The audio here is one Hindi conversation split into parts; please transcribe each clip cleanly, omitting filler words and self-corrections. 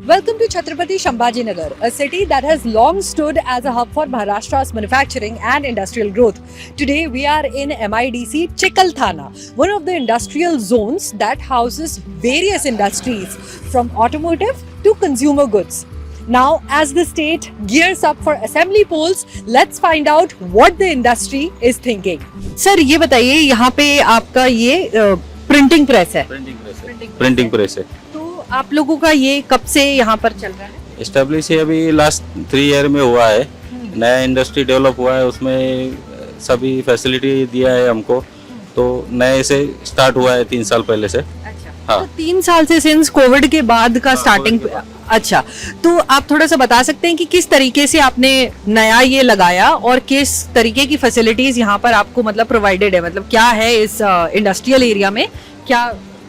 Welcome to Chhatrapati Sambhajinagar, a city that has long stood as a hub for Maharashtra's manufacturing and industrial growth. Today we are in MIDC Chikkalthana, one of the industrial zones that houses various industries from automotive to consumer goods. Now, as the state gears up for assembly polls, let's find out what the industry is thinking. Sir, ये बताइए यहाँ पे आपका ये प्रिंटिंग प्रेस है. प्रिंटिंग प्रेस है. तो आप लोगों का ये कब से यहाँ पर चल रहा है? एस्टेब्लिश है अभी लास्ट 3 ईयर में हुआ है. नया इंडस्ट्री डेवलप हुआ है, उसमें सभी फैसिलिटी दिया है हमको. तो नए से स्टार्ट हुआ है 3 साल पहले से. हाँ. तो 3 साल से सिंस कोविड के बाद का स्टार्टिंग. अच्छा, तो आप थोड़ा सा बता सकते हैं कि किस तरीके से आपने नया ये लगाया और किस तरीके की फैसिलिटीज यहाँ पर आपको मतलब प्रोवाइडेड है, मतलब क्या है इस इंडस्ट्रियल एरिया में क्या?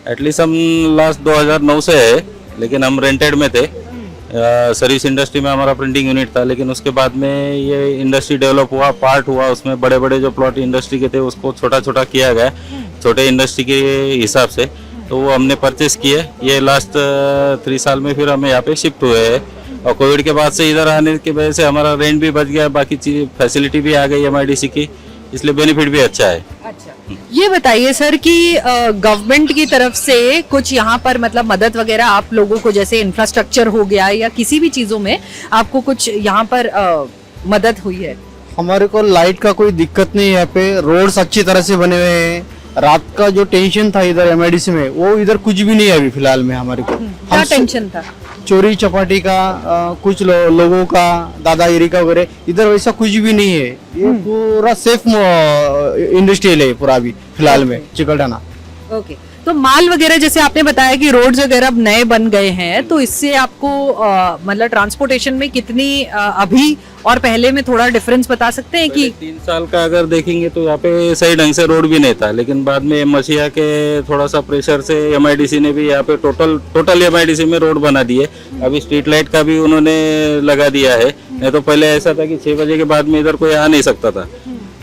एटलीस्ट हम लास्ट 2009 से है, लेकिन हम रेंटेड में थे. सर्विस इंडस्ट्री में हमारा प्रिंटिंग यूनिट था, लेकिन उसके बाद में ये इंडस्ट्री डेवलप हुआ, पार्ट हुआ. उसमें बड़े बड़े जो प्लॉट इंडस्ट्री के थे उसको छोटा छोटा किया गया छोटे इंडस्ट्री के हिसाब से. तो वो हमने परचेस किए. ये लास्ट 3 साल में फिर हम यहाँ पे शिफ्ट हुए हैं. और कोविड के बाद से इधर आने की वजह से हमारा रेंट भी बच गया, बाकी चीज फैसिलिटी भी आ गई MIDC की, इसलिए बेनिफिट भी अच्छा है. अच्छा, ये बताइए सर कि गवर्नमेंट की तरफ से कुछ यहाँ पर मतलब मदद वगैरह आप लोगों को, जैसे इंफ्रास्ट्रक्चर हो गया या किसी भी चीजों में आपको कुछ यहाँ पर मदद हुई है? हमारे को लाइट का कोई दिक्कत नहीं है. यहाँ पे रोड्स अच्छी तरह से बने हुए हैं. रात का जो टेंशन था इधर MIDC में, वो इधर कुछ भी नहीं है अभी फिलहाल में हमारे को. क्या टेंशन था? चोरी चपाटी का, कुछ लोगों का दादागिरी का वगैरह, इधर वैसा कुछ भी नहीं है. ये पूरा सेफ इंडस्ट्रियल है पूरा अभी फिलहाल में चिकलठाना. ओके, तो माल वगैरह जैसे आपने बताया कि रोड्स वगैरह अब नए बन गए हैं, तो इससे आपको मतलब ट्रांसपोर्टेशन में कितनी अभी और पहले में थोड़ा डिफरेंस बता सकते हैं कि 3 साल का अगर देखेंगे तो यहाँ पे सही ढंग से रोड भी नहीं था, लेकिन बाद में मसीहा के थोड़ा सा प्रेशर से MIDC ने भी यहाँ पे टोटल MIDC में रोड बना दिए. अभी स्ट्रीट लाइट का भी उन्होंने लगा दिया है. नहीं तो पहले ऐसा था कि 6 बजे के बाद में इधर कोई आ नहीं सकता था.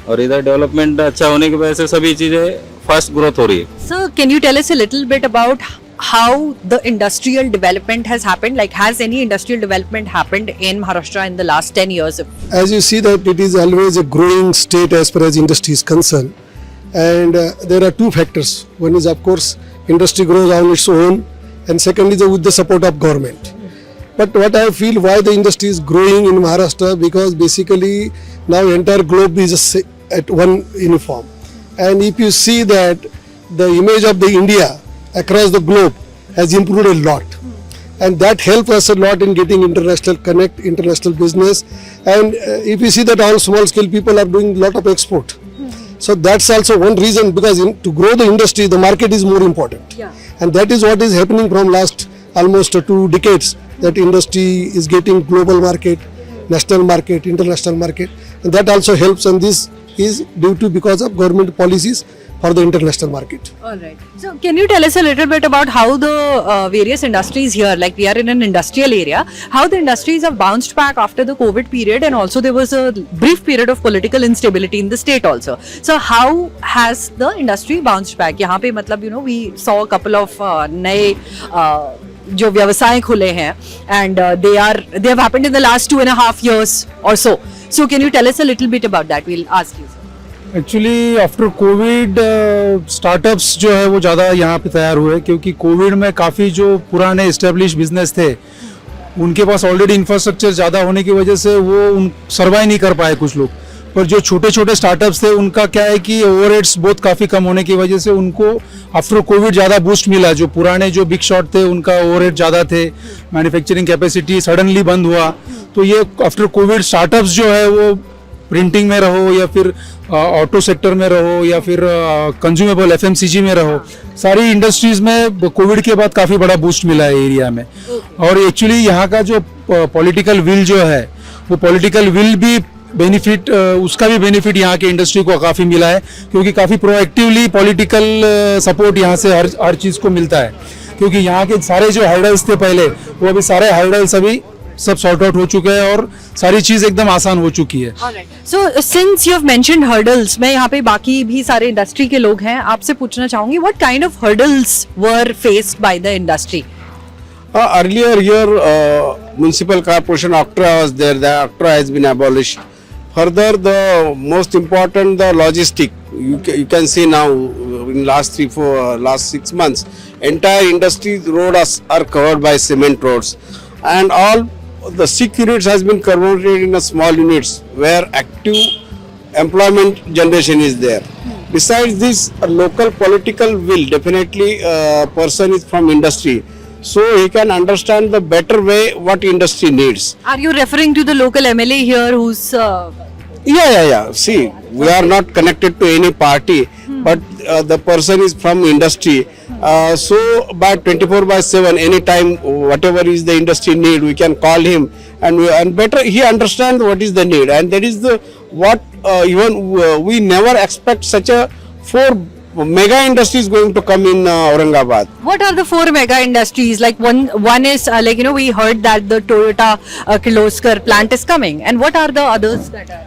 और इधर डेवलपमेंट अच्छा होने की वजह से सभी चीजें फास्ट ग्रोथ हो रही है. Sir, can you tell us a little bit about how the industrial development has happened? Like, has any industrial development happened in Maharashtra in the last 10 years? As you see that it is always a growing state as far as industry is concerned, and there are 2 factors. One is of course industry grows on its own, and second is with the support of government. But what I feel why the industry is growing in Maharashtra, because basically now entire globe is at one uniform. And if you see that the image of the India across the globe has improved a lot, and that helps us a lot in getting international connect, international business. And if you see that all small scale people are doing lot of export, so that's also one reason, because to grow the industry the market is more important. And that is what is happening from last almost 2 decades, that industry is getting global market, national market, international market, and that also helps. And this is due to because of government policies for the international market. All right. So, can you tell us a little bit about how the various industries here, like we are in an industrial area, how the industries have bounced back after the COVID period, and also there was a brief period of political instability in the state also. So, how has the industry bounced back? यहाँ पे मतलब we saw a couple of नए जो व्यवसाय खुले हैं, and they have happened in the last 2.5 years or so. So can you tell us a little bit about that? We'll ask you. Actually after Covid startups जो है वो ज़्यादा यहाँ पे तैयार हुए, क्योंकि कोविड में काफ़ी जो पुराने इस्टेब्लिश बिजनेस थे उनके पास ऑलरेडी इंफ्रास्ट्रक्चर ज़्यादा होने की वजह से वो सर्वाइव नहीं कर पाए कुछ लोग. पर जो छोटे छोटे स्टार्टअप्स थे उनका क्या है कि ओवरहेड्स बहुत काफ़ी कम होने की वजह से उनको आफ्टर कोविड ज़्यादा बूस्ट मिला. जो पुराने जो बिग शॉट थे उनका ओवरहेड ज़्यादा थे, मैन्युफैक्चरिंग कैपेसिटी सडनली बंद हुआ. तो ये आफ्टर कोविड स्टार्टअप्स जो है वो प्रिंटिंग में रहो या फिर ऑटो सेक्टर में रहो या फिर कंज्यूमेबल FMCG में रहो, सारी इंडस्ट्रीज में कोविड के बाद काफ़ी बड़ा बूस्ट मिला है एरिया में. और एक्चुअली यहाँ का जो पॉलिटिकल विल जो है वो पॉलिटिकल विल भी बेनिफिट, उसका भी बेनिफिट यहाँ के इंडस्ट्री को काफ़ी मिला है, क्योंकि काफ़ी प्रोएक्टिवली पॉलिटिकल सपोर्ट यहाँ से हर चीज़ को मिलता है. क्योंकि यहाँ के सारे जो हर्डल्स थे पहले, वो अभी सारे हर्डल्स अभी सब सॉर्ट आउट हो चुके हैं और सारी चीज एकदम आसान हो चुकी है. So since you have mentioned hurdles, मैं यहाँ पे बाकी भी सारे इंडस्ट्री के लोग हैं, आपसे पूछना चाहूंगी what kind of hurdles were faced by the industry? Earlier here, municipal corporation Octra was there. The Octra has been abolished. Further, the most important, the logistic. You can see now in last 6 months, entire industry roads are covered by cement roads, and all the 6 units has been converted in a small units where active employment generation is there. Besides this, a local political will, definitely a person is from industry, so he can understand the better way what industry needs. Are you referring to the local MLA here who's Yeah. See, we are not connected to any party, but the person is from industry. So by 24/7, anytime, whatever is the industry need, we can call him, and better he understands what is the need, and that is the what even we never expect such a 4 mega industries going to come in Aurangabad. What are the 4 mega industries? Like one is we heard that the Toyota Kirloskar plant is coming, and what are the others that are?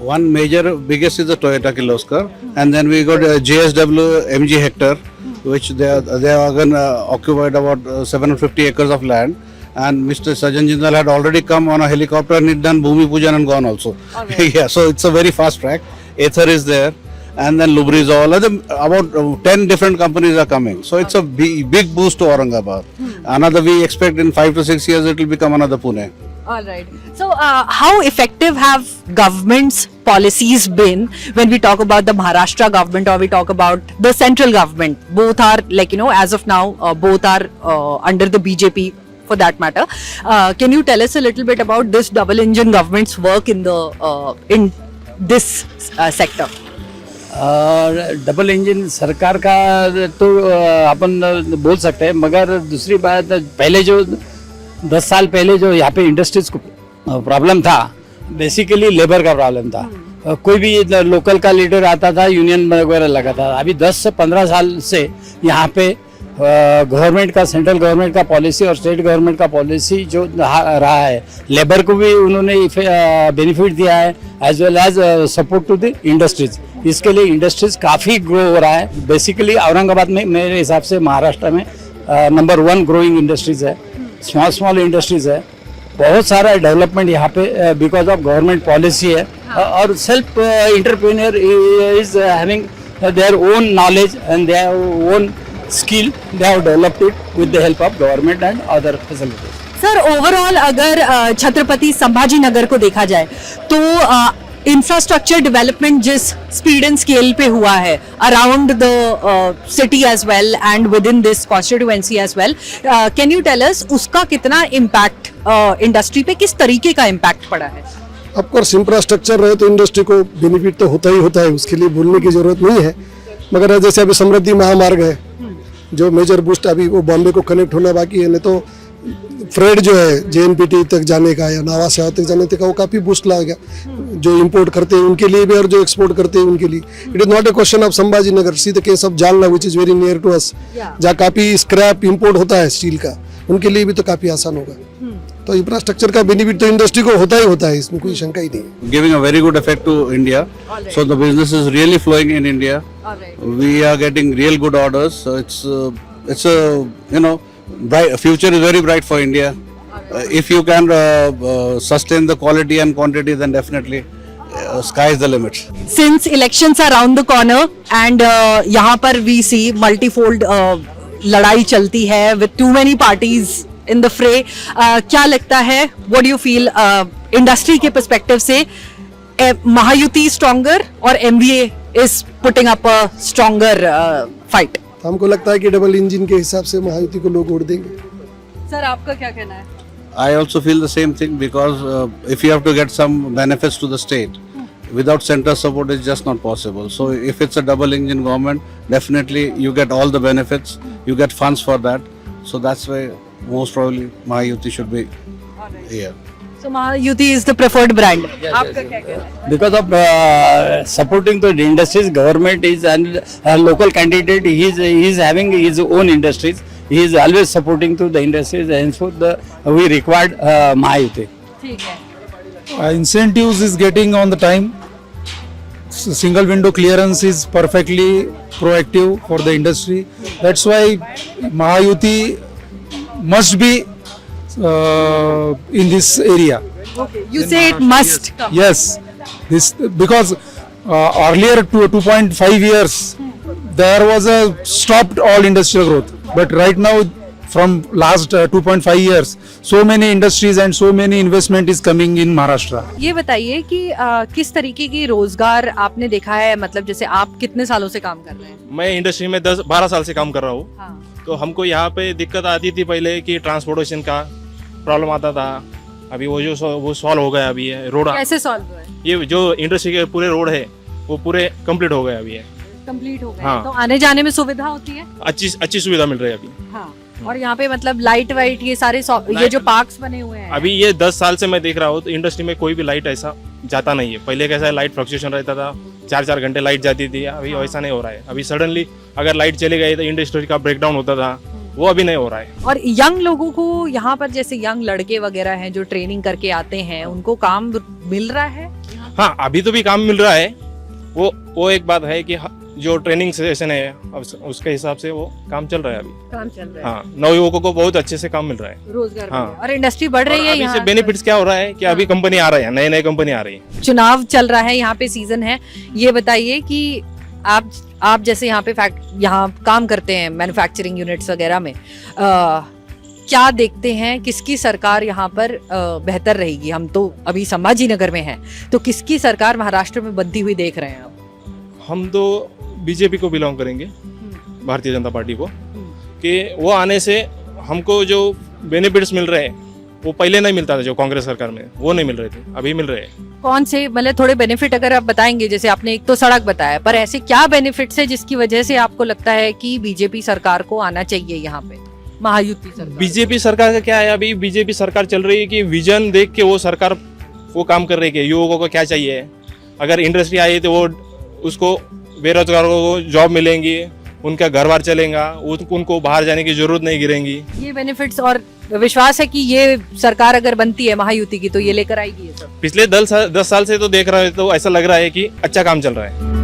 One major biggest is the Toyota Kirloskar, and then we got JSW MG Hector, which they are again occupied about 750 acres of land. And Mr. Sajan Jindal had already come on a helicopter and he'd done Bhumi Pujan and gone also. Yeah, so it's a very fast track. Ather is there, and then Lubrizol. About 10 different companies are coming. So it's a big boost to Aurangabad. Another, we expect in 5 to 6 years it will become another Pune. All right. So, how effective have government's policies been when we talk about the Maharashtra government or we talk about the central government? Both are as of now, both are under the BJP for that matter. Can you tell us a little bit about this double engine government's work in this sector? Double engine सरकार का तो अपन बोल सकते हैं, मगर दूसरी बात, पहले जो 10 साल पहले जो यहाँ पे इंडस्ट्रीज को प्रॉब्लम था, बेसिकली लेबर का प्रॉब्लम था. कोई भी लोकल का लीडर आता था, यूनियन वगैरह लगा था. अभी 10 से 15 साल से यहाँ पे गवर्नमेंट का, सेंट्रल गवर्नमेंट का पॉलिसी और स्टेट गवर्नमेंट का पॉलिसी जो रहा है, लेबर को भी उन्होंने बेनिफिट दिया है, as well as support to the industries. इसके लिए इंडस्ट्रीज काफ़ी ग्रो हो रहा है. बेसिकली औरंगाबाद में मेरे हिसाब से महाराष्ट्र में नंबर 1 ग्रोइंग इंडस्ट्रीज है, स्मॉल इंडस्ट्रीज है. बहुत सारा डेवलपमेंट यहाँ पे बिकॉज ऑफ गवर्नमेंट पॉलिसी है. और self entrepreneur is having their own knowledge and their own skill, they have developed it with the help of government and other facilities. Sir, overall अगर छत्रपति संभाजी नगर को देखा जाए तो इंफ्रास्ट्रक्चर डेवलपमेंट जिस स्पीड एंड स्केल पे हुआ है around the city as well and within this constituency as well, can you tell us उसका कितना इम्पैक्ट इंडस्ट्री पे, किस तरीके का इम्पैक्ट पड़ा है? ऑफकोर्स इंफ्रास्ट्रक्चर रहे तो इंडस्ट्री को बेनिफिट तो होता ही होता है, उसके लिए बोलने की जरूरत नहीं है. मगर जैसे अभी समृद्धि महामार्ग है जो मेजर बूस्ट, अभी वो बॉम्बे को कनेक्ट होना बाकी है, नहीं तो फ्रेड जो है JNPT तक जाने का या नावा सेवा तक जाने का वो काफ़ी बूस्ट लाएगा, जो इंपोर्ट करते हैं उनके लिए भी और जो एक्सपोर्ट करते हैं उनके लिए. It is not a question of Sambhaji Nagar, see the case of Jalna which is very near to us, जहाँ काफ़ी स्क्रैप इंपोर्ट होता है स्टील का, उनके लिए भी तो काफ़ी आसान होगा. तो इंफ्रास्ट्रक्चर का बेनिफिट तो इंडस्ट्री को होता है, इसमें कोई शंका ही नहीं. Giving a very good effect to India. So the business is really flowing in India. We are getting real good orders. So it's a bright future is very bright for India. If you can sustain the quality and quantity, then definitely sky is the limit. Since elections are around the corner and यहाँ पर we see multifold लड़ाई चलती है with too many parties in the fray, क्या लगता है, what do you feel industry के perspective से, महायुति stronger और MVA is putting up a stronger fight? हमको लगता है कि डबल इंजन के हिसाब से महायुति को लोग वोट देंगे. सर, आपका क्या कहना है? I also feel the same thing because if you have to get some benefits to the state, without center support it's just not possible. So if it's a double engine government, definitely you get all the benefits, you get funds for that. So that's why most probably Mahayuti should be here. So Mahayuti is the preferred brand. आपका क्या कहना है? Because of supporting the industries, government is and local candidate, he is having his own industries. He is always supporting to the industries, and so we required Mahayuti. ठीक है. Incentives is getting on the time. Single window clearance is perfectly proactive for the industry. That's why Mahayuti must be in this area. You say it must come. Yes, this because earlier to 2.5 years there was a stopped all industrial growth, but right now from last 2.5 years so many industries and so many investment is coming in Maharashtra. ये बताइए कि किस तरीके की रोजगार आपने देखा है, मतलब जैसे आप कितने सालों से काम कर रहे हैं? मैं इंडस्ट्री में 10-12 साल से काम कर रहा हूँ। हाँ। तो हमको यहाँ पे दिक्कत आती थी पहले कि ट्रांसपोर्टेशन का प्रॉब्लम आता था। अभी वो सॉल्व हो गया। अभी है रोड, कैसे सॉल्व हुआ है? ये जो इंडस्ट्री के पूरे रोड है वो पूरे कंप्लीट हो गए अभी है। कंप्लीट हो गए? हाँ। तो आने जाने में सुविधा होती है? अच्छी सुविधा मिल रही है अभी। हाँ। और यहाँ पे मतलब लाइट वाइट ये सारे ये जो पार्क्स बने हुए हैं अभी ये 10 साल से मैं देख रहा हूँ तो इंडस्ट्री में कोई भी लाइट ऐसा जाता नहीं है। पहले कैसा है, लाइट फ्लक्चुएशन रहता था, 4-4 घंटे लाइट जाती थी। अभी वैसा नहीं हो रहा है। अभी सडनली अगर लाइट चली गई तो इंडस्ट्री का ब्रेकडाउन होता था, वो अभी नहीं हो रहा है। और यंग लोगों को यहाँ पर जैसे यंग लड़के वगैरह हैं जो ट्रेनिंग करके आते हैं, उनको काम मिल रहा है? हाँ, अभी तो भी काम मिल रहा है। वो एक बात है कि जो ट्रेनिंग सेशन है उसके हिसाब से वो काम चल रहा है अभी। काम चल रहा है। हाँ, नवयुवकों को बहुत अच्छे से काम मिल रहा है। रोजगार हाँ। मिल रहा है। और इंडस्ट्री बढ़ रही है अभी यहाँ से बेनिफिट्स क्या हो रहा है कि अभी कंपनी आ रही है, नए कंपनी आ रही है। चुनाव चल रहा है, यहाँ पे सीजन है। ये बताइए कि आप जैसे यहाँ पे यहाँ काम करते हैं मैन्युफैक्चरिंग यूनिट्स वगैरह में, क्या देखते हैं किसकी सरकार यहाँ पर बेहतर रहेगी? हम तो अभी संभाजी नगर में हैं, तो किसकी सरकार महाराष्ट्र में बनती हुई देख रहे हैं आप? हम तो बीजेपी को बिलोंग करेंगे, भारतीय जनता पार्टी को, कि वो आने से हमको जो बेनिफिट्स मिल रहे हैं वो पहले नहीं मिलता था। जो कांग्रेस सरकार में वो नहीं मिल रहे थे, अभी मिल रहे हैं। कौन से मतलब थोड़े बेनिफिट अगर आप बताएंगे? जैसे आपने एक तो सड़क बताया, पर ऐसे क्या बेनिफिट्स है जिसकी वजह से आपको लगता है कि बीजेपी सरकार को आना चाहिए यहाँ पे, महायुति सरकार? बीजेपी सरकार का क्या है, अभी बीजेपी सरकार चल रही है कि विजन देख के वो सरकार वो काम कर रही है कि युवकों को क्या चाहिए। अगर इंडस्ट्री आई तो वो उसको बेरोजगारों को जॉब मिलेंगी, उनका घर बार चलेगा, उनको बाहर जाने की जरूरत नहीं गिरेंगी। ये बेनिफिट्स और विश्वास है कि ये सरकार अगर बनती है महायुति की तो ये लेकर आएगी ये सब? पिछले 10 साल से तो देख रहे हैं तो ऐसा लग रहा है कि अच्छा काम चल रहा है।